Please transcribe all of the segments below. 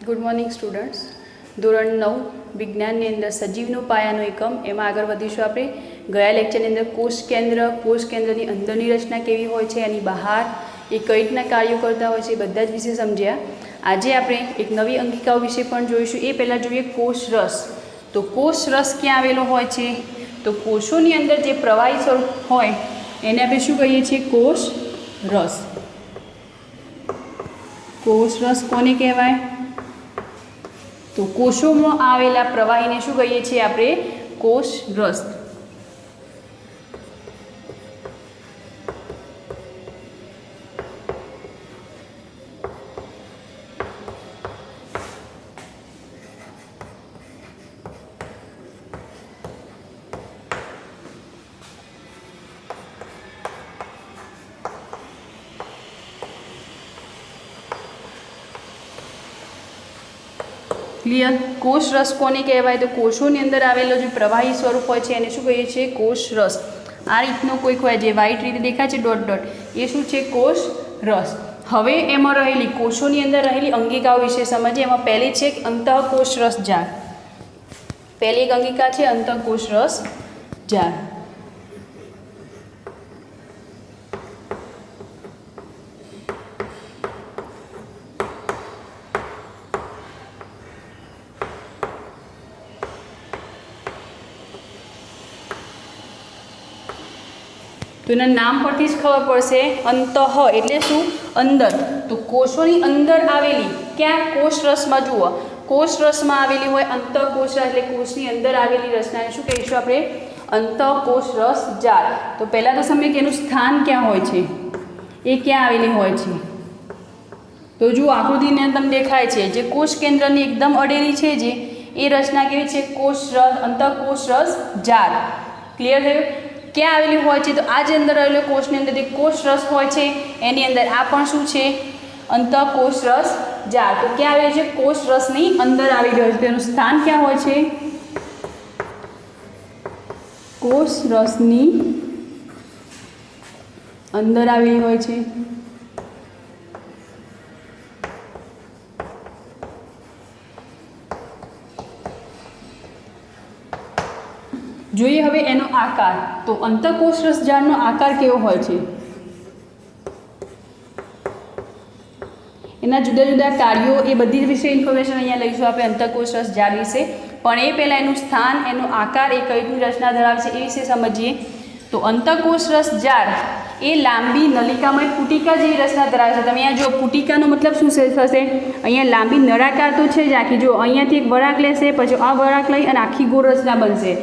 Good morning students. ધોરણ 9 વિજ્ઞાનની અંદર સજીવનો પાયાનો એકમ એમાં આગળ વધીશું આપણે. ગયા લેક્ચરની અંદર કોષ કેન્દ્રની અંદરની રચના કેવી હોય છે, એની બહાર એ કઈ રીતના કાર્યો કરતા હોય છે, એ બધા જ વિશે સમજ્યા. આજે આપણે એક નવી અંગિકાઓ વિશે પણ જોઈશું. એ પહેલાં જોઈએ કોષ રસ. તો કોષ રસ ક્યાં આવેલો હોય છે? તો કોષોની અંદર જે પ્રવાહી સ્વરૂપ હોય એને આપણે શું કહીએ છીએ? કોષ રસ. કોષ રસ કોને કહેવાય? તો કોષોમાં આવેલા પ્રવાહીને શું કહીએ છીએ આપણે? કોષ રસ. ક્લિયર? કોષ રસ કોને કહેવાય? તો કોષોની અંદર આવેલો જે પ્રવાહી સ્વરૂપ હોય છે એને શું કહીએ છીએ? કોષ રસ. આ રીતનો કોઈક હોય જે વ્હાઇટ રીતે દેખાય છે ડોટ ડોટ, એ શું છે? કોષ રસ. હવે એમાં રહેલી કોષોની અંદર રહેલી અંગિકાઓ વિશે સમજીએ. એમાં પહેલી છે અંતઃકોષ રસ જાળ. પહેલી એક અંગિકા છે અંતઃકોષ રસ જાળ. તો એના નામ પરથી જ ખબર પડશે. અંતઃ એટલે શું? અંદર. તો કોષોની અંદર આવેલી, ક્યાં? કોષ રસમાં. જુઓ, કોષ રસમાં આવેલી હોય અંતઃકોષ રસ, એટલે કોષની અંદર આવેલી રચનાને શું કહીશું આપણે? અંતઃકોષ રસ જાળ. તો પહેલાં તો સમય કે એનું સ્થાન ક્યાં હોય છે, એ ક્યાં આવેલી હોય છે? તો જુઓ આકૃતિને તમને દેખાય છે જે કોષ કેન્દ્રની એકદમ અડેલી છે જે એ રચના કેવી છે? કોષ રસ, અંતઃકોષ રસ જાળ. ક્લિયર થયું? ક્યાં આવેલી હોય છે? તો આ જે અંદર આવેલો કોષની અંદર જે કોષ રસ હોય છે એની અંદર આ પણ શું છે? અંતઃકોષ રસ જાળ. તો ક્યાં આવેલી છે? કોષ રસની અંદર આવેલી હોય છે. તેનું સ્થાન ક્યાં હોય છે? કોષ રસની અંદર આવેલી હોય છે. જોઈએ હવે એનો આકાર. તો અંતઃકોષ રસ જાળનો આકાર કેવો હોય છે? એના જુદા જુદા કાર્યો, એ બધી જ વિશે ઇન્ફોર્મેશન અહીંયા લઈશું આપણે અંતઃકોષ રસ જાળ વિશે. પણ એ પહેલાં એનું સ્થાન, એનો આકાર, એ કઈ રીતની રચના ધરાવે છે એ વિશે સમજીએ. તો અંતઃકોષ રસ જાળ એ લાંબી નલિકામય પુટિકા જેવી રચના ધરાવે છે. તમે અહીંયા જો પુટિકાનો મતલબ શું થશે? અહીંયા લાંબી નળાકાર તો છે જ આખી. જો અહીંયાથી એક વળાંક લેશે, પછી આ વળાંક લઈ અને આખી ગોળ રચના બનશે.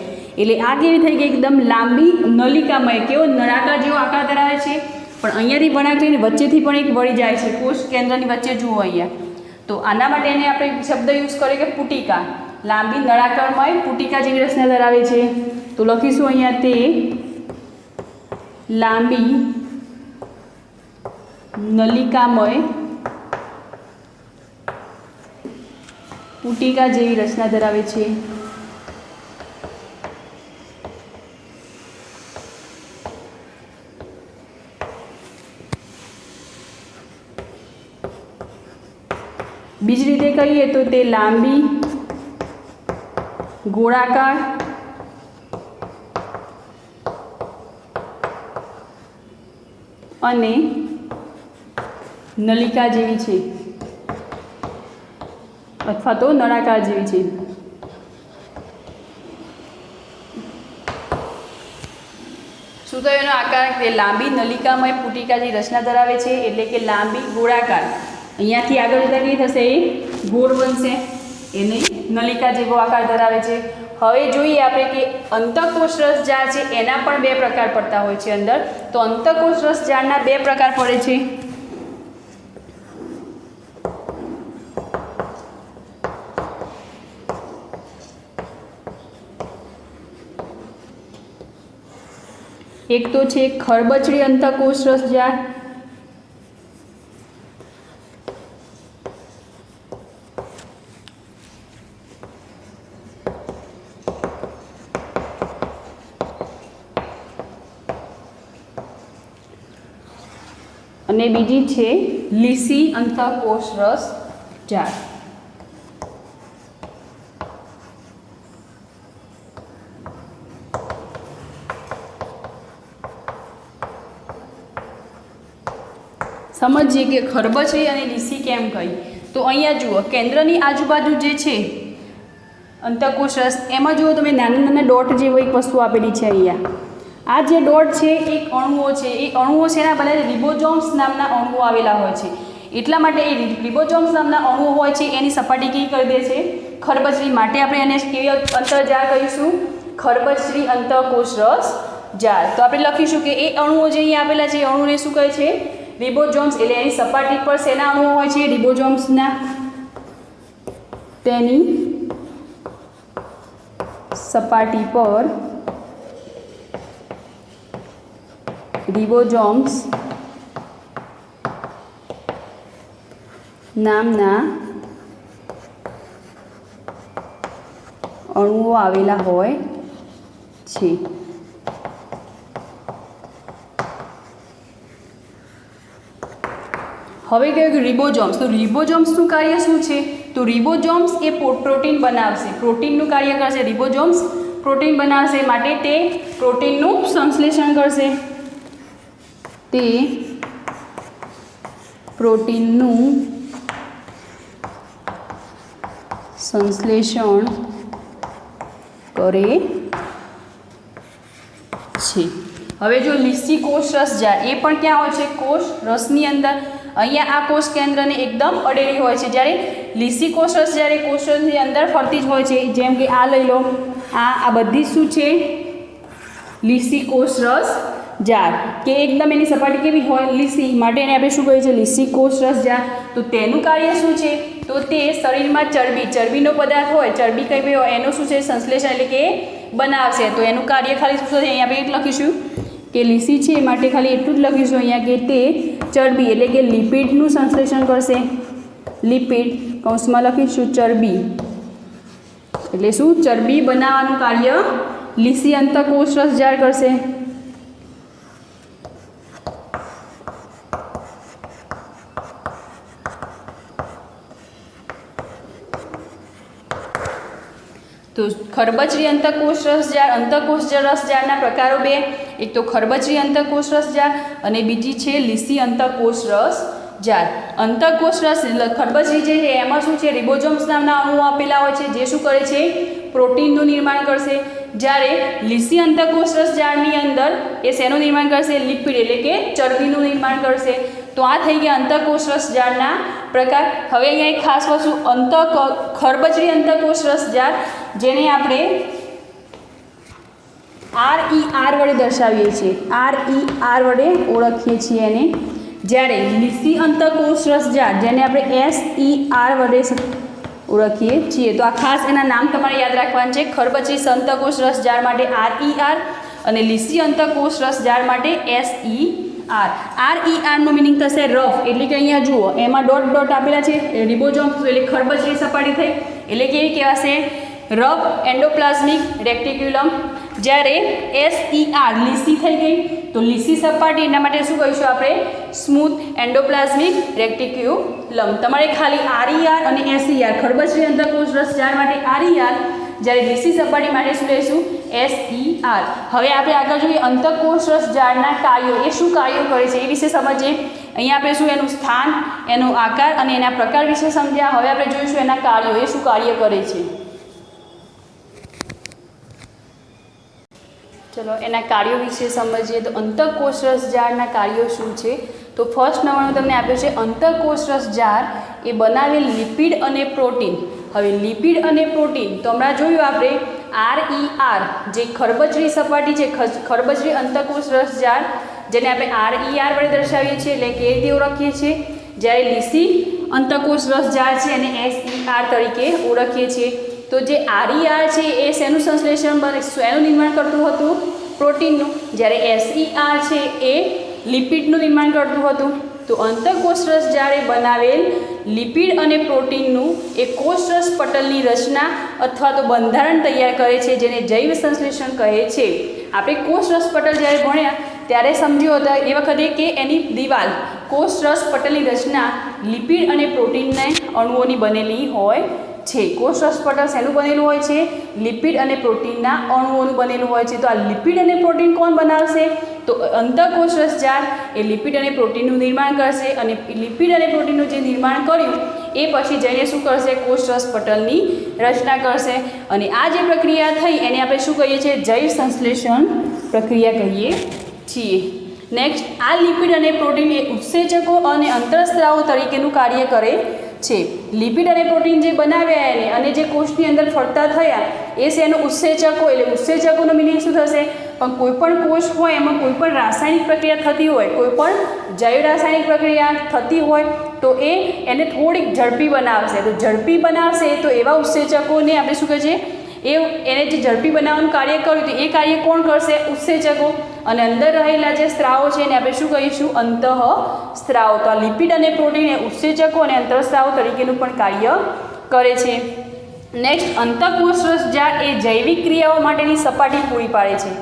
એટલે આ કેવી થઈ ગઈ? એકદમ લાંબી નલિકામય, કેવો નળાકાર જેવો આકાર ધરાવે છે. પણ અહીંયાથી વળાંક લઈને વચ્ચેથી પણ એક વળી જાય છે કોષ કેન્દ્રની વચ્ચે. જુઓ અહીંયા. તો આના માટે એને આપણે શબ્દ યુઝ કરીએ કે પુટિકા. લાંબી નળાકારમય પુટિકા જેવી રચના ધરાવે છે. તો લખીશું અહીંયા તે લાંબી નલિકામય પુટિકા જેવી રચના ધરાવે છે. બીજી રીતે કહીએ તો તે લાંબી ગોળાકાર અને નલિકા જેવી છે, અથવા તો નળાકાર જેવી છે. શું થયું એનો આકાર? તે લાંબી નલિકામય પુટિકા જેવી રચના ધરાવે છે, એટલે કે લાંબી ગોળાકાર. અહીંયાથી આગળ જતા કેવી થશે? એ ગોળ બનશે, એને નલિકા જેવો આકાર ધરાવે છે. હવે જોઈએ આપણે કે અંતઃકોષ રસ જાળ છે એના પણ બે પ્રકાર પડતા હોય છે અંદર. તો અંતઃકોષ રસ જાળના બે પ્રકાર પડે છે. એક તો છે ખરબચડી અંતઃકોષ રસ જાળ, અને બીજી છે લીસી અંતઃકોષ રસ જાળ. સમજીએ કે ખરબચડી અને લીસી કેમ કહી. તો અહીંયા જુઓ, કેન્દ્રની આજુબાજુ જે છે અંતઃકોષ રસ, એમાં જુઓ તમે નાના નાના ડોટ જેવી એક વસ્તુ આપેલી છે અહીંયા. આ જે ડોટ છે એક અણુઓ છે, એ અણુઓ છે એના બને રિબોઝોમ્સ નામના અણુઓ આવેલા હોય છે. એટલા માટે એ રિબોઝોમ્સ નામના અણુઓ હોય છે એની સપાટી કેવી કરી દે છે? ખરબચડી. માટે આપણે એને કેવી અંતરજાળ કહીશું? ખરબચડી અંતઃકોષ રસ જાળ. તો આપણે લખીશું કે એ અણુઓ જે અહીંયા આપેલા છે એ અણુને શું કહે છે? રિબોઝોમ્સ. એટલે એની સપાટી પર શેના અણુઓ હોય છે? રિબોઝોમ્સના. તેની સપાટી પર રિબોઝોમ્સ નામના અણુઓ આવેલા હોય છે. હવે કહ્યું કે રિબોઝોમ્સ. તો રિબોઝોમ્સનું કાર્ય શું છે? તો રિબોઝોમ્સ એ પ્રોટીન બનાવશે, પ્રોટીનનું કાર્ય કરશે. રિબોઝોમ્સ પ્રોટીન બનાવશે, માટે તે પ્રોટીનનું સંશ્લેષણ કરશે. તે પ્રોટીનનું સંશ્લેષણ કરે છે. હવે જો લીસી કોષ રસ જાળ, એ પણ ક્યાં હોય છે? કોષ રસની અંદર. અહીંયા આ કોષ કેન્દ્રને એકદમ અડેલી હોય છે, જ્યારે લીસી કોષ રસ જ્યારે કોષ રસની અંદર ફરતી જ હોય છે. જેમ કે આ લઈ લો, આ બધી શું છે? લીસી કોષ રસ જાળ. કે એકદમ એની સપાટી કેવી હોય? લીસી. માટે એને આપણે શું કહીએ છીએ? લીસી કોષ રસ જાળ. તો તેનું કાર્ય શું છે? તો તે શરીરમાં ચરબીનો પદાર્થ હોય, ચરબી કઈ હોય, એનું શું છે? સંશ્લેષણ, એટલે કે બનાવશે. તો એનું કાર્ય ખાલી શું છે? અહીંયા આપણે લખીશું કે લીસી છે, માટે ખાલી એટલું જ લખીશું અહીંયા કે તે ચરબી એટલે કે લિપિડનું સંશ્લેષણ કરશે. લિપિડ કૌંસમાં લખીશું ચરબી. એટલે શું? ચરબી બનાવવાનું કાર્ય લીસી અંતઃકોષ રસ જાળ કરશે. તો ખરબચડી અંતઃકોષ રસ જાળ, અંતઃકોષ રસ જાળના પ્રકારો બે. એક તો ખરબચડી અંતઃકોષ રસ જાળ અને બીજી છે લીસી અંતઃકોષ રસ જાળ. અંતઃકોષ રસ ખરબચડી જે છે એમાં શું છે? રિબોઝોમ્સ નામના અણુઓ આપેલા હોય છે, જે શું કરે છે? પ્રોટીનનું નિર્માણ કરશે. જ્યારે લીસી અંતઃકોષ રસ જાળની અંદર એ શેનું નિર્માણ કરશે? લિપિડ એટલે કે ચરબીનું નિર્માણ કરશે. તો આ થઈ ગયા અંતઃકોષ રસ જાળના પ્રકાર. હવે અહીંયા એક ખાસ વસ્તુ, ખરબચડી અંતઃકોષ રસ જાળ, જેને આપણે RER વડે દર્શાવીએ છીએ, RER વડે ઓળખીએ છીએ એને. જ્યારે લીસી અંતઃકોષ રસ જાળ, જેને આપણે SER વડે ઓળખીએ છીએ. તો આ ખાસ એના નામ તમારે યાદ રાખવાના છે. ખરબચડી અંતઃકોષ રસ જાળ માટે RER અને લીસી અંતઃકોષ રસ જાળ માટે SER. RER નો મિનિંગ થશે રફ, એટલે કે અહીંયા જુઓ એમાં ડોટ ડોટ આપેલા છે. રિબોઝોમ્સ એટલે ખરબચડી સપાટી થઈ, એટલે કેવી કહેવાશે? Rough endoplasmic reticulum. જ્યારે SER લીસી થઈ ગઈ, તો લીસી સપાટી, એના માટે શું કહીશું આપણે? Smooth endoplasmic reticulum. તમારે ખાલી RER અને SER, ખરબચડી અંતઃકોષ રસ જાળ માટે RER, જ્યારે લીસી સપાટી માટે શું લઈશું? SER. હવે આપણે આગળ જોઈએ અંતઃકોષ રસ જાળના કાર્યો. એ શું કાર્યો કરે છે એ વિશે સમજીએ. અહીંયા આપણે શું એનું સ્થાન, એનો આકાર અને એના પ્રકાર વિશે સમજ્યા. હવે આપણે જોઈશું એના કાર્યો, એ શું કાર્ય કરે છે. ચલો એના કાર્યો વિશે સમજીએ. તો અંતઃકોષ રસ જાળના કાર્યો શું છે? તો ફર્સ્ટ નંબરનું તમને આપ્યું છે અંતઃકોષ રસ જાળ એ બનાવેલ લિપિડ અને પ્રોટીન. હવે લિપિડ અને પ્રોટીન તો હમણાં જોયું આપણે RER, જે ખરબચડી સપાટી છે, ખરબચડી અંતઃકોષ રસ જાળ, જેને આપણે RER વડે દર્શાવીએ છીએ, એટલે કે રીતે ઓળખીએ છીએ. જ્યારે લીસી અંતઃકોષ રસ જાળ છે એને SER તરીકે ઓળખીએ છીએ. તો જે RER છે એ શેનું સંશ્લેષણ એનું નિર્માણ કરતું હતું? પ્રોટીનનું. જ્યારે SER છે એ લિપિડનું નિર્માણ કરતું હતું. તો અંતઃકોષ રસ જાળે બનાવેલ લિપિડ અને પ્રોટીનનું એ કોષરસ પટલની રચના અથવા તો બંધારણ તૈયાર કરે છે, જેને જૈવ સંશ્લેષણ કહે છે. આપણે કોષરસ પટલ જ્યારે ભણ્યા ત્યારે સમજ્યો હતો એ વખતે કે એની દિવાલ કોષરસ પટલની રચના લિપિડ અને પ્રોટીનના અણુઓની બનેલી હોય છે. કોષરસ પટલ શેનું બનેલું હોય છે? લિપિડ અને પ્રોટીનના અણુઓનું બનેલું હોય છે. તો આ લિપિડ અને પ્રોટીન કોણ બનાવશે? તો અંતઃકોષરસ જાળ એ લિપિડ અને પ્રોટીનનું નિર્માણ કરશે, અને લિપિડ અને પ્રોટીનનું જે નિર્માણ કર્યું એ પછી જઈને શું કરશે? કોષરસ પટલની રચના કરશે. અને આ જે પ્રક્રિયા થઈ એને આપણે શું કહીએ છીએ? જૈવ સંશ્લેષણ પ્રક્રિયા કહીએ છીએ. નેક્સ્ટ, આ લિપિડ અને પ્રોટીન એ ઉત્સેચકો અને અંતઃસ્ત્રાવો તરીકેનું કાર્ય કરે છે. લિપિડ અને પ્રોટીન જે બનાવ્યા એને અને જે કોષની અંદર ફરતા થયા એ છે એનો ઉત્સેચકો. એટલે ઉત્સેચકોનો મિનિંગ શું થશે? પણ કોઈ પણ કોષ હોય એમાં કોઈ પણ રાસાયણિક પ્રક્રિયા થતી હોય, કોઈ પણ જૈવ રાસાયણિક પ્રક્રિયા થતી હોય તો એને થોડીક ઝડપી બનાવશે. તો ઝડપી બનાવશે તો એવા ઉત્સેચકોને આપણે શું કહે છે? એને જે ઝડપી બનાવવાનું કાર્ય કર્યું તો એ કાર્ય કોણ કરશે? ઉત્સેચકો. અને અંદર રહેલા જે સ્ત્રાવો છે એને આપણે શું કહીશું? અંતઃસ્ત્રાવો. તો આ લિપિડ અને પ્રોટીન એ ઉત્સેચકો અને અંતઃસ્ત્રાવો તરીકેનું પણ કાર્ય કરે છે. નેક્સ્ટ, અંતઃકોષરસ જાળ એ જૈવિક ક્રિયાઓ માટેની સપાટી પૂરી પાડે છે.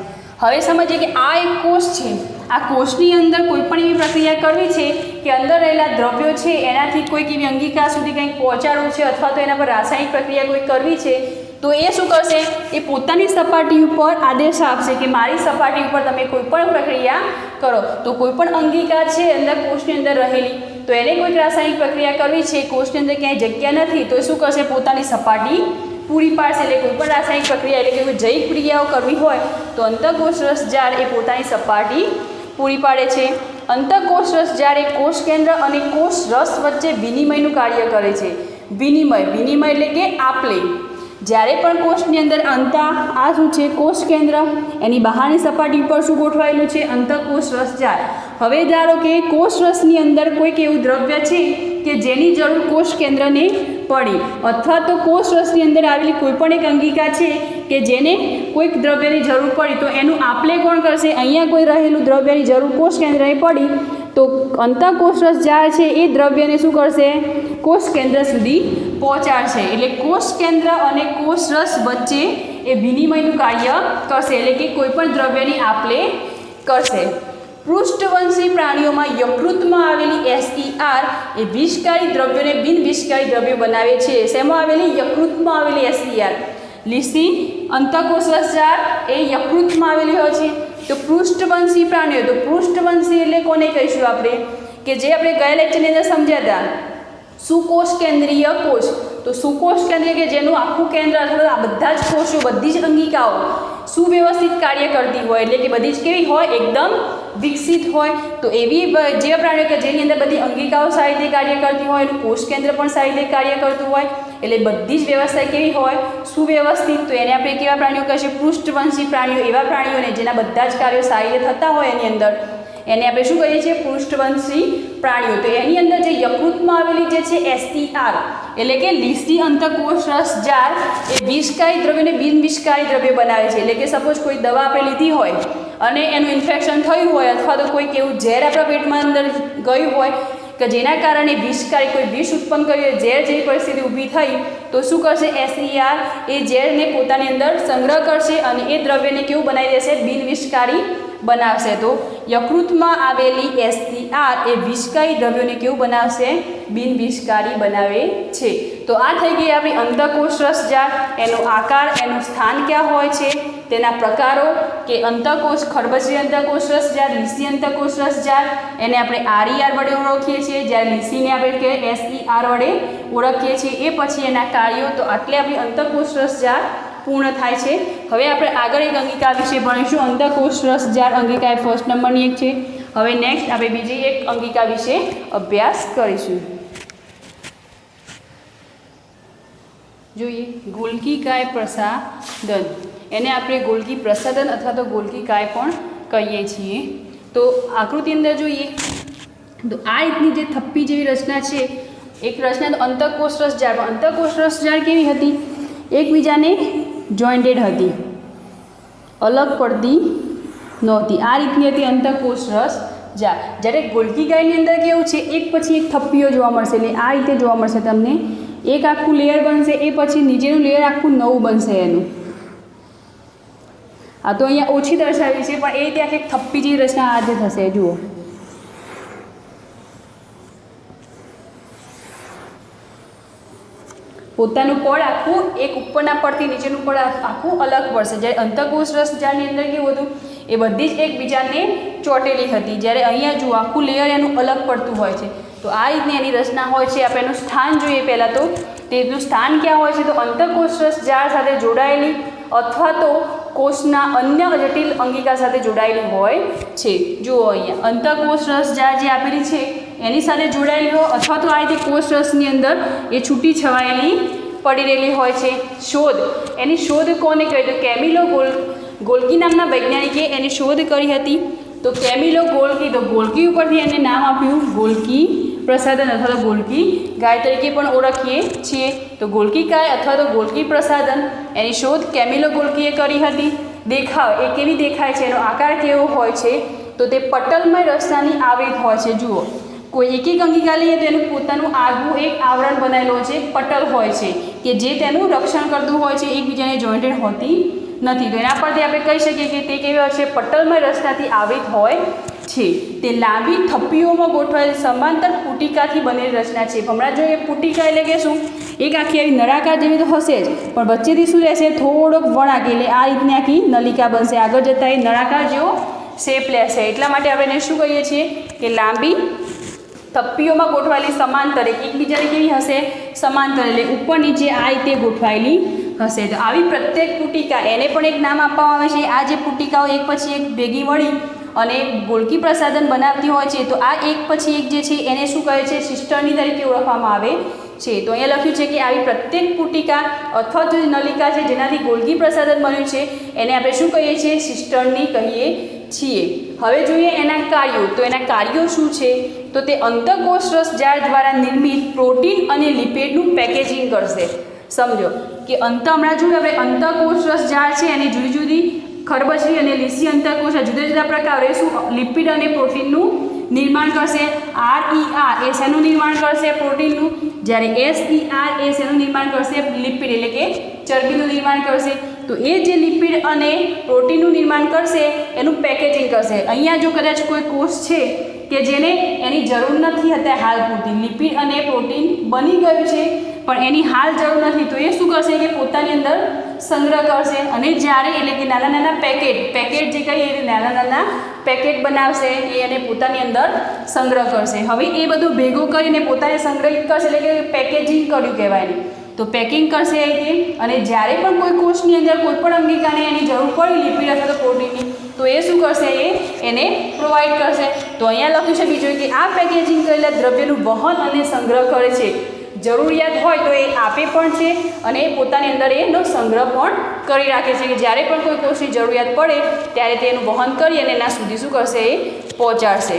હવે સમજીએ કે આ એક કોષ છે. આ કોષની અંદર કોઈ પણ એવી પ્રક્રિયા કરવી છે કે અંદર રહેલા દ્રવ્યો છે એનાથી કોઈક એવી અંગિકા સુધી કંઈક પહોંચાડવું છે, અથવા તો એના પર રાસાયણિક પ્રક્રિયા કોઈ કરવી છે, તો એ શું કરશે? એ પોતાની સપાટી ઉપર આદેશ આપશે કે મારી સપાટી ઉપર તમે કોઈ પણ પ્રક્રિયા કરો. તો કોઈ પણ અંગિકા છે અંદર કોષની અંદર રહેલી, તો એને કોઈક રાસાયણિક પ્રક્રિયા કરવી છે, કોષની અંદર ક્યાંય જગ્યા નથી, તો એ શું કરશે? પોતાની સપાટી પૂરી પાડશે. એટલે કોઈ પણ રાસાયણિક પ્રક્રિયા એટલે કે કોઈ જૈવિક ક્રિયાઓ કરવી હોય તો અંતઃકોષરસ જાળ એ પોતાની સપાટી પૂરી પાડે છે. અંતઃકોષરસ જાળ એ કોષ કેન્દ્ર અને કોષ રસ વચ્ચે વિનિમયનું કાર્ય કરે છે. વિનિમય એટલે કે આપલે. જ્યારે પણ કોષની અંદર આ શું છે? કોષ કેન્દ્ર, એની બહારની સપાટી પર શું ગોઠવાયેલું છે? અંતઃકોષરસ જાળ. હવે ધારો કે કોષરસની અંદર કોઈક એવું દ્રવ્ય છે કે જેની જરૂર કોષ કેન્દ્રને પડી, અથવા તો કોષરસની અંદર આવેલી કોઈ પણ એક અંગિકા છે કે જેને કોઈક દ્રવ્યની જરૂર પડી, તો એનું આપલે કોણ કરશે? અહીંયા કોઈ રહેલું દ્રવ્યની જરૂર કોષ કેન્દ્રને પડી તો અંતઃકોષરસ જાળ છે એ દ્રવ્યને શું કરશે? કોષ કેન્દ્ર સુધી પહોંચાડશે. એટલે કોષ કેન્દ્ર અને કોષરસ વચ્ચે એ વિનિમયનું કાર્ય કરશે, એટલે કે કોઈ પણ દ્રવ્યની આપલે કરશે. પૃષ્ઠવંશી પ્રાણીઓમાં યકૃતમાં આવેલી SER એ વિષકારી દ્રવ્યોને બિનવિષકારી દ્રવ્યો બનાવે છે. શેમાં આવેલી? યકૃતમાં આવેલી SER. લીસી અંતઃકોષરસ જાળ એ યકૃતમાં આવેલી હોય છે. તો પૃષ્ઠવંશી પ્રાણીઓ, તો પૃષ્ઠવંશી એટલે કોને કહીશું આપણે? કે જે આપણે ગયા લેક્ચરની અંદર સમજ્યા હતા, સુકોષ કેન્દ્રીય કોષ. તો સુકોષ કેન્દ્રીય કે જેનું આખું કેન્દ્ર અથવા આ બધા જ કોષો, બધી જ અંગિકાઓ સુવ્યવસ્થિત કાર્ય કરતી હોય, એટલે કે બધી જ કેવી હોય? એકદમ વિકસિત હોય. તો એવી જેવા પ્રાણીઓ કે જેની અંદર બધી અંગિકાઓ સારી રીતે કાર્ય કરતી હોય, એનું કોષ કેન્દ્ર પણ સારી રીતે કાર્ય કરતું હોય, એટલે બધી જ વ્યવસ્થા કેવી હોય? સુવ્યવસ્થિત. તો એને આપણે કેવા પ્રાણીઓ કહીશું? પૃષ્ઠવંશી પ્રાણીઓ. એવા પ્રાણીઓને જેના બધા જ કાર્યો સારી રીતે થતા હોય એની અંદર, એને આપણે શું કહીએ છીએ? પૃષ્ઠવંશી પ્રાણીઓ. તો એની અંદર જે યકૃતમાં આવેલી જે છે SER એટલે કે લીસી અંતઃકોષરસ જાળ એ વિષકારી દ્રવ્યોને બિનવિષકારી દ્રવ્યો બનાવે છે. એટલે કે સપોઝ કોઈ દવા આપણે લીધી હોય અને એનું ઇન્ફેક્શન થયું હોય, અથવા તો કોઈક એવું ઝેર આપણા પેટમાં અંદર ગયું હોય કે જેના કારણે વિષકારી કોઈ વિષ ઉત્પન્ન કર્યું હોય, ઝેર જેવી પરિસ્થિતિ ઊભી થઈ, તો શું કરશે? SER એ ઝેરને પોતાની અંદર સંગ્રહ કરશે અને એ દ્રવ્યને કેવું બનાવી દેશે? બિનવિષકારી બનાવશે. તો યકૃતમાં આવેલી SER એ વિષકારી દ્રવ્યોને કેવું બનાવશે? બિનવિષકારી બનાવે છે. તો આ થઈ ગઈ આપણી અંતઃકોષરસ જાળ. એનો આકાર, એનું સ્થાન ક્યાં હોય છે, તેના પ્રકારો કે અંતઃકોષ, ખરબચડી અંતઃકોષરસ જાળ, લીસી અંતઃકોષરસ જાળ, એને આપણે RER વડે ઓળખીએ છીએ, જ્યારે લીસીને આપણે કે SER વડે ઓળખીએ છીએ. એ પછી એના કાર્યો. તો આટલે આપણી અંતઃકોષરસ જાળ પૂર્ણ થાય છે. હવે આપણે આગળ એક અંગિકા વિશે ભણીશું. અંતઃકોષરસ જાળ અંગિકા એ ફર્સ્ટ નંબરની એક છે. હવે નેક્સ્ટ આપણે બીજી એક અંગિકા વિશે અભ્યાસ કરીશું. જોઈએ ગોલ્ગી કાય પ્રસાદન. એને આપણે ગોલ્ગી પ્રસાદન અથવા તો ગોલ્ગી કાય પણ કહીએ છીએ. તો આકૃતિ અંદર જોઈએ તો આ રીતની જે થપ્પી જેવી રચના છે, એક રચના તો અંતઃકોષરસ જાળ. પણ અંતઃકોષરસ જાળ કેવી હતી? એકબીજાને જોઈન્ટેડ હતી, અલગ પડતી નહોતી. આ રીતની હતી અંતઃકોષરસ જાળ. જ્યારે ગોલ્ગી ગાયની અંદર કેવું છે? એક પછી એક થપ્પીઓ જોવા મળશે. એટલે આ રીતે જોવા મળશે તમને. એક આખું લેયર બનશે, એ પછી નીચેનું લેયર આખું નવું બનશે એનું. આ તો અહીંયા ઓછી દર્શાવી છે, પણ એ રીતે આખી થપ્પી જેવી રચના આ રીતે થશે. જુઓ, પોતાનું પડ આખું એક ઉપરના પડથી નીચેનું પડ આખું અલગ પડશે. જ્યારે અંતઃકોષ રસ જાળની અંદર કેવું હતું, એ બધી જ એકબીજાને ચોટેલી હતી. જ્યારે અહીંયા જુઓ આખું લેયર એનું અલગ પડતું હોય છે. તો આ રીતની એની રચના હોય છે. આપણે એનું સ્થાન જોઈએ પહેલાં તો. તેનું સ્થાન ક્યાં હોય છે, તો અંતઃકોષ રસ જાળ સાથે જોડાયેલી અથવા તો કોષના અન્ય જટિલ અંગિકા સાથે જોડાયેલી હોય છે. જુઓ અહીંયા અંતઃકોષ રસ જાળ જે આપેલી છે એની સાથે જોડાયેલી હોય અથવા તો આ રીતે કોષ રસની અંદર એ છૂટી છવાયેલી પડી રહેલી હોય છે. શોધ, એની શોધ કોને કરી, તો કેમિલો ગોલ્કી નામના વૈજ્ઞાનિકે એની શોધ કરી હતી. તો કેમિલો ગોલ્કી, તો ગોલ્કી ઉપરથી એને નામ આપ્યું ગોલ્કી પ્રસાધન અથવા તો ગોલ્કી ગાય તરીકે પણ ઓળખીએ છીએ. તો ગોલ્કી ગાય અથવા તો ગોલ્કી પ્રસાધન એની શોધ કેમિલો ગોલ્કીએ કરી હતી. દેખાવ, એ કેવી દેખાય છે, એનો આકાર કેવો હોય છે, તો તે પટલમય રચનાની આવૃત હોય છે. જુઓ કોઈ એક અંગિકા લઈએ તો એનું પોતાનું આગવું એક આવરણ બનાવેલું હોય છે, પટલ હોય છે કે જે તેનું રક્ષણ કરતું હોય છે, એકબીજાને જોઈન્ટેડ હોતી નથી. તો એના પરથી આપણે કહી શકીએ કે તે કેવી હોય છે, પટલમય રચનાથી આવૃત હોય છે. તે લાંબી થપ્પીઓમાં ગોઠવાયેલી સમાંતર પુટિકાથી બનેલી રચના છે. હમણાં જો એ પુટિકા એટલે કે શું, એક આખી આવી નળાકાર જેવી તો હશે જ, પણ વચ્ચેથી શું રહેશે, થોડોક વળાંક, એટલે આ રીતની આખી નલિકા બનશે. આગળ જતાં એ નળાકાર જેવો શેપ લેશે. એટલા માટે આપણે એને શું કહીએ છીએ કે લાંબી થપ્પીઓમાં ગોઠવાયેલી સમાંતર, એકબીજાને કેવી હશે, સમાંતર, એટલે ઉપર નીચે આ રીતે ગોઠવાયેલી હશે. તો આવી પ્રત્યેક પુટિકા એને પણ એક નામ આપવામાં આવે છે. આ જે પુટિકાઓ એક પછી એક ભેગી મળી અને ગોલ્કી પ્રસાધન બનાવતી હોય છે, તો આ એક પછી એક જે છે એને શું કહે છે, સિસ્ટરની તરીકે ઓળખવામાં આવે છે. તો અહીંયા લખ્યું છે કે આવી પ્રત્યેક પુટિકા અથવા તો નલિકા છે જેનાથી ગોલ્કી પ્રસાધન બન્યું છે એને આપણે શું કહીએ છીએ, સિસ્ટરની કહીએ છીએ. હવે જોઈએ એના કાર્યો. તો એના કાર્યો શું છે, તો તે અંતઃકોષ રસ જાળ દ્વારા નિર્મિત પ્રોટીન અને લિપિડનું પેકેજિંગ કરશે. સમજો કે હમણાં જોયું આપણે અંતઃકોષ રસ જાળ છે એની જુદી જુદી ખરબચડી અને લીસી અંતઃકોષ જુદા જુદા પ્રકારે શું લિપિડ અને પ્રોટીનનું નિર્માણ કરશે. RER એ શેનું નિર્માણ કરશે, પ્રોટીનનું. જ્યારે SER એ શેનું નિર્માણ કરશે, લિપિડ એટલે કે ચરબીનું નિર્માણ કરશે. તો એ જે લિપિડ અને પ્રોટીનનું નિર્માણ કરશે એનું પેકેજિંગ કરશે. અહીંયા જો કદાચ કોઈ કોષ છે કે જેને એની જરૂર નથી અત્યારે હાલ પૂરતી, લિપિડ અને પ્રોટીન બની ગયું છે પણ એની હાલ જરૂર નથી, તો એ શું કરશે કે પોતાની અંદર સંગ્રહ કરશે. અને જ્યારે એટલે કે નાના નાના પેકેટ જે કહીએ એ નાના નાના પેકેટ બનાવશે, એ એને પોતાની અંદર સંગ્રહ કરશે. હવે એ બધું ભેગું કરીને પોતાને સંગ્રહિત કરશે એટલે કે પેકેજિંગ કર્યું કહેવાય ને. તો પેકિંગ કરશે એ, અને જ્યારે પણ કોઈ કોષની અંદર કોઈ પણ અંગિકાને એની જરૂર પડી લિપિડ અથવા તો પ્રોટીનની, તો એ શું કરશે, એને પ્રોવાઈડ કરશે. તો અહીંયા લખ્યું છે બીજું કે આ પેકેજિંગ કરેલા દ્રવ્યનું વહન અને સંગ્રહ કરે છે. જરૂરિયાત હોય તો એ આપે પણ છે અને પોતાની અંદર એનો સંગ્રહ પણ કરી રાખે છે કે જ્યારે પણ કોઈ કોષની જરૂરિયાત પડે ત્યારે તેનું વહન કરી અને એના સુધી શું કરશે, એ પહોંચાડશે.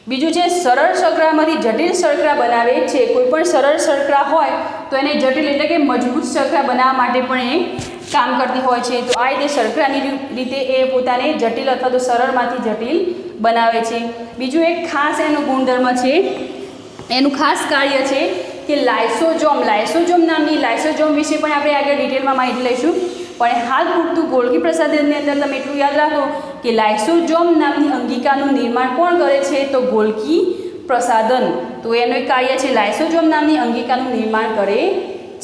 બીજું છે સરળ શર્કરામાંથી જટિલ શર્કરા બનાવે છે. કોઈ પણ સરળ શર્કરા હોય તો એને જટિલ એટલે કે મજબૂત શર્કરા બનાવવા માટે પણ એ કામ કરતી હોય છે. તો આ રીતે શર્કરાની રીતે એ પોતાને જટિલ અથવા તો સરળમાંથી જટિલ બનાવે છે. બીજું એક ખાસ એનો ગુણધર્મ છે, એનું ખાસ કાર્ય છે કે લાઇસોજોમ નામની લાઇસોજોમ વિશે પણ આપણે આગળ ડિટેલમાં માહિતી લઈશું. પણ હાલ પૂરતું ગોલ્કી પ્રસાધનની અંદર તમે એટલું યાદ રાખો કે લાઇસોજોમ નામની અંગિકાનું નિર્માણ કોણ કરે છે, તો ગોલ્કી પ્રસાધન. તો એનું એક કાર્ય છે લાઇસોજોમ નામની અંગિકાનું નિર્માણ કરે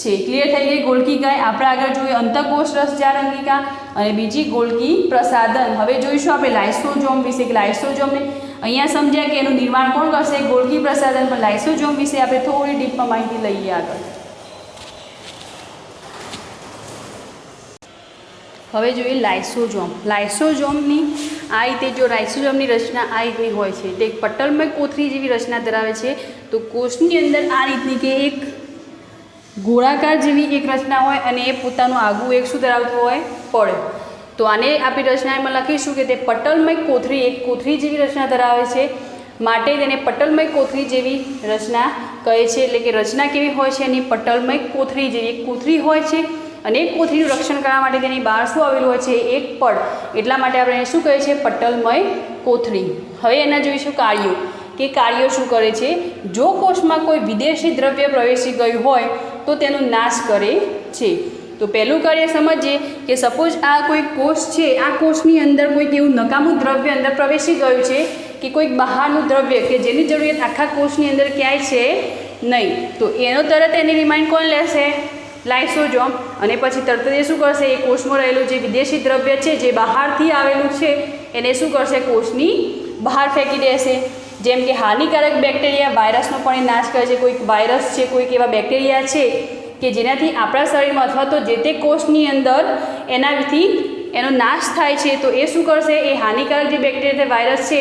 છે. ક્લિયર થઈ ગઈ ગોલ્કી ગાય. આપણે આગળ જોઈએ અંતઃકોષ રસજાળ અંગિકા અને બીજી ગોલ્કી પ્રસાધન. હવે જોઈશું આપણે લાઇસોજોમ વિશે કે લાઇસોજોમને અહીંયા સમજ્યા કે એનું નિર્માણ કોણ કરશે, ગોલ્કી પ્રસાધન. પણ લાઇસોજોમ વિશે આપણે થોડી ડીપમાં માહિતી લઈએ આગળ. હવે જોઈએ લાઇસોજોમની આ રીતે જો લાઇસોજોમની રચના આ રીતની હોય છે. તે એક પટલમય કોથળી જેવી રચના ધરાવે છે. તો કોષની અંદર આ રીતની કે એક ગોળાકાર જેવી એક રચના હોય અને એ પોતાનું આગવું એક શું ધરાવતું હોય, પડ. તો આને આપણી રચનામાં લખીશું કે તે પટલમય કોથળી, એક કોથળી જેવી રચના ધરાવે છે, માટે તેને પટલમય કોથળી જેવી રચના કહે છે. એટલે કે રચના કેવી હોય છે એની, પટલમય કોથળી જેવી એક કોથળી હોય છે અને એક કોથળીનું રક્ષણ કરવા માટે તેની બહાર શું આવેલું હોય છે, એક પડ. એટલા માટે આપણે એને શું કહે છે, પટલમય કોથળી. હવે એના જોઈશું કાર્યો કે કાર્યો શું કરે છે. જો કોષમાં કોઈ વિદેશી દ્રવ્ય પ્રવેશી ગયું હોય તો તેનો નાશ કરે છે. તો પહેલું કાર્ય સમજીએ કે સપોઝ આ કોઈ કોષ છે, આ કોષની અંદર કોઈક એવું નકામું દ્રવ્ય અંદર પ્રવેશી ગયું છે કે કોઈક બહારનું દ્રવ્ય કે જેની જરૂરિયાત આખા કોષની અંદર ક્યાંય છે નહીં. તો એનો તરત એને રિમાઇન્ડ કોણ લેશે? લાઇસોઝોમ. અને પછી તરત એ શું કરશે? એ કોષમાં રહેલું જે વિદેશી દ્રવ્ય છે જે બહારથી આવેલું છે એને શું કરશે? કોષની બહાર ફેંકી દેશે. જેમ કે હાનિકારક બેક્ટેરિયા, વાયરસનો પણ એ નાશ કરે છે. કોઈક વાયરસ છે, કોઈક એવા બેક્ટેરિયા છે કે જેનાથી આપણા શરીરમાં અથવા તો જે તે કોષની અંદર એનાથી એનો નાશ થાય છે. તો એ શું કરશે? એ હાનિકારક જે બેક્ટેરિયા વાયરસ છે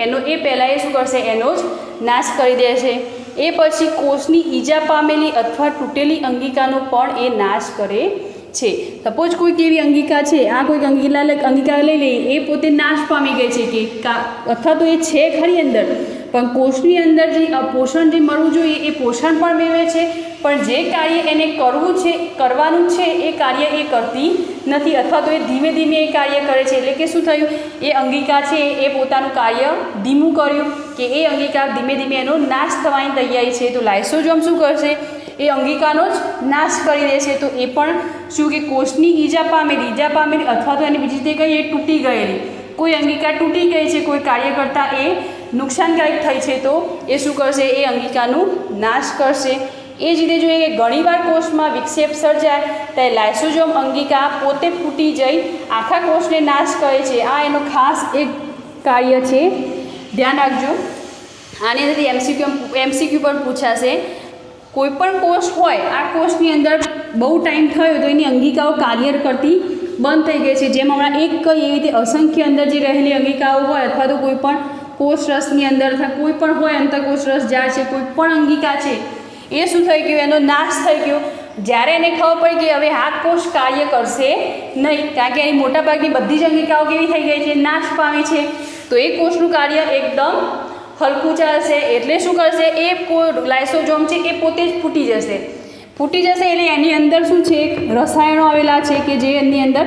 એનો એ પહેલાં એ શું કરશે? એનો જ નાશ કરી દેશે. એ પછી કોષની ઈજા પામેલી અથવા તૂટેલી અંગિકાનો પણ એ નાશ કરે છે. સપોઝ કોઈક એવી અંગિકા છે, આ કોઈક અંગિકા લઈ લઈએ, એ પોતે નાશ પામી ગઈ છે કે અથવા તો એ છે ખરી અંદર, પણ કોષની અંદર જે પોષણ જે મળવું જોઈએ એ પોષણ પણ મેળવે છે, પણ જે કાર્ય એને કરવાનું છે એ કાર્ય એ કરતી નથી, અથવા તો એ ધીમે ધીમે એ કાર્ય કરે છે. એટલે કે શું થયું? એ અંગિકા છે એ પોતાનું કાર્ય ધીમું કર્યું કે એ અંગિકા ધીમે ધીમે એનો નાશ થવાની તૈયારી છે. તો લાઇસોઝોમ શું કરશે? એ અંગિકાનો જ નાશ કરી દે છે. તો એ પણ શું કે કોષની ઈજા પામેલી અથવા તો એની બીજી રીતે કહીએ તૂટી ગયેલી કોઈ અંગિકા તૂટી ગઈ છે, કોઈ કાર્ય કરતાં એ નુકસાનકારક થઈ છે, તો એ શું કરશે? એ અંગિકાનું નાશ કરશે. એ જ રીતે જોઈએ કે ઘણીવાર કોષમાં વિક્ષેપ સર્જાય ત્યારે લાઇસોઝોમ અંગિકા પોતે ફૂટી જઈ આખા કોષને નાશ કરે છે. આ એનો ખાસ એક કાર્ય છે, ધ્યાન રાખજો. આની અંદરથી એમસીક્યુ પણ પૂછાશે. કોઈપણ કોષ હોય, આ કોષની અંદર બહુ ટાઈમ થયો તો એની અંગિકાઓ કાર્ય કરતી બંધ થઈ ગઈ છે. જેમ હમણાં એક કઈ એવી રીતે અસંખ્ય અંદર જે રહેલી અંગિકાઓ હોય અથવા તો કોઈ પણ કોષ રસની અંદર અથવા કોઈ પણ હોય અંતઃકોષ રસ જાય છે, કોઈ પણ અંગિકા છે એ શું થઈ ગયું? એનો નાશ થઈ ગયો. જ્યારે એને ખબર પડી કે હવે આ કોષ કાર્ય કરશે નહીં, કારણ કે એની મોટાભાગની બધી જ અંગિકાઓ કેવી થઈ ગઈ છે? નાશ પામી છે. તો એ કોષનું કાર્ય એકદમ હલકું ચાલશે. એટલે શું કરશે? એ લાઇસોઝોમ છે એ પોતે જ ફૂટી જશે. એટલે એની અંદર શું છે? રસાયણો આવેલા છે કે જે એની અંદર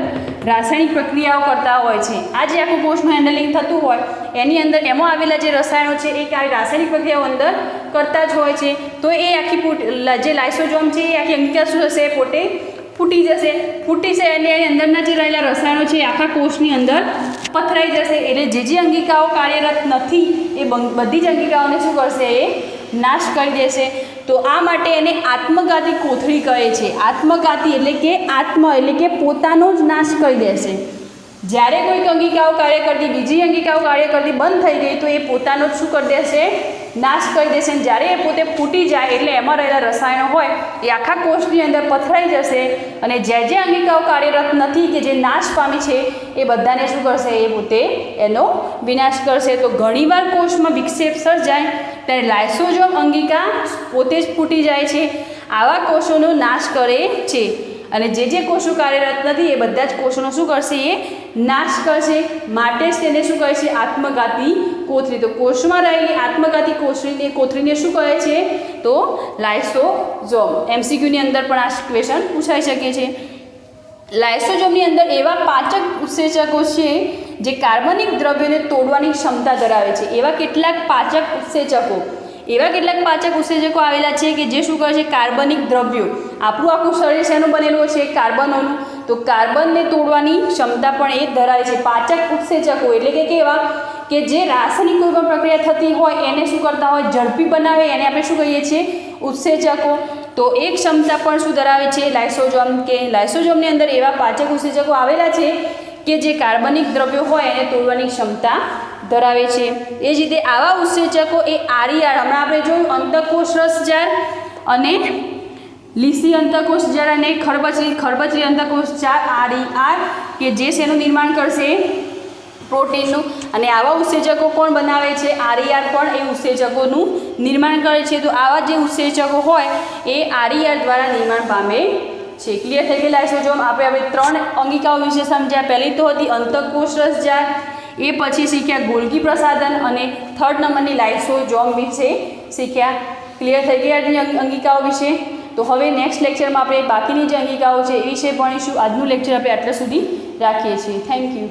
રાસાયણિક પ્રક્રિયાઓ કરતા હોય છે. આ જે આખું કોષનું હેન્ડલિંગ થતું હોય એની અંદર એમાં આવેલા જે રસાયણો છે એ રાસાયણિક પ્રક્રિયાઓ અંદર કરતા જ હોય છે. તો એ આખી જે લાઇસોઝોમ છે એ આખી અંગિકા શું થશે? પોતે ફૂટી જશે અને એની અંદરના જે રહેલા રસાયણો છે એ આખા કોષની અંદર પથરાઈ જશે. એટલે જે અંગિકાઓ કાર્યરત નથી એ બધી જ અંગિકાઓને શું કરશે? એ નાશ કરી દેશે. તો આ માટે એને આત્મઘાતી કોથળી કહે છે. આત્મઘાતી એટલે કે પોતાનો જ નાશ કરી દેશે. જ્યારે કોઈક અંગિકાઓ કાર્ય કરતી બીજી અંગિકાઓ કાર્ય કરતી બંધ થઈ ગઈ તો એ પોતાનો જ શું કરી દેશે? નાશ કરી દેશે. જ્યારે એ પોતે ફૂટી જાય એટલે એમાં રહેલા રસાયણો હોય એ આખા કોષની અંદર પથરાઈ જશે અને જે અંગિકાઓ કાર્યરત નથી કે જે નાશ પામી છે એ બધાને શું કરશે? એ પોતે એનો વિનાશ કરશે. તો ઘણીવાર કોષમાં વિક્ષેપ સર્જાય ત્યારે લાઇસોઝોમ અંગિકા પોતે જ ફૂટી જાય છે. આવા કોષોનો નાશ કરે છે અને જે કોષો કાર્યરત નથી એ બધા જ કોષોનો શું કરશે? એ નાશ કરશે. માટે જ તેને શું કહે છે? આત્મઘાતી કોથળી. તો કોષમાં રહેલી આત્મઘાતી કોથળીને શું કહે છે? તો લાઇસોઝોમ. એમસીક્યુની અંદર પણ આ ક્વેશ્ચન પૂછાઈ શકે છે. લાઇસોઝોમની અંદર એવા પાચક ઉત્સેચકો છે જે કાર્બનિક દ્રવ્યોને તોડવાની ક્ષમતા ધરાવે છે. એવા કેટલાક પાચક ઉત્સેચકો આવેલા છે કે જે શું કરે છે? કાર્બનિક દ્રવ્યો. આપણું આખું શરીર શેનું બનેલું છે? કાર્બનોનું. તો કાર્બનને તોડવાની ક્ષમતા પણ એ ધરાવે છે. પાચક ઉત્સેચકો એટલે કે કેવા? કે જે રાસાયણિક કોઈ પણ પ્રક્રિયા થતી હોય એને શું કરતા હોય? ઝડપી બનાવે એને આપણે શું કહીએ છીએ? ઉત્સેચકો. તો એ ક્ષમતા પણ શું ધરાવે છે? લાઇસોઝોમની અંદર એવા પાચક ઉત્સેચકો આવેલા છે કે જે કાર્બનિક દ્રવ્યો હોય એને તોડવાની ક્ષમતા ધરાવે છે. એ જ રીતે આવા ઉત્સેચકો એ આરઈઆર, હમણાં આપણે જોયું અંતઃકોષ રસજાર અને લીસી અંતઃકોષ જાર અને ખરબચડી અંતઃકોષ જાર, આરઈઆર, કે જે શેનું નિર્માણ કરશે? પ્રોટીનનું. અને આવા ઉત્સેચકો કોણ બનાવે છે? આરઈઆર પણ એ ઉત્સેચકોનું નિર્માણ કરે છે. તો આવા જે ઉત્સેચકો હોય એ આરઈઆર દ્વારા નિર્માણ પામે છે. ક્લિયર થઈ ગઈ લાઇસોઝોમ? આપણે 3 અંગિકાઓ વિશે સમજ્યા. પહેલી તો હતી અંતઃકોષ રસજાર, એ પછી શીખ્યા ગોલ્ગી પ્રસાધન અને 3rd નંબરની લાઇસોઝોમ વિશે શીખ્યા. ક્લિયર થઈ ગઈ અંગિકાઓ વિશે? તો હવે નેક્સ્ટ લેક્ચરમાં આપણે બાકીની જે અંગિકાઓ છે એ વિશે ભણીશું. આજનું લેક્ચર આપણે આટલા સુધી રાખીએ છીએ. Thank you.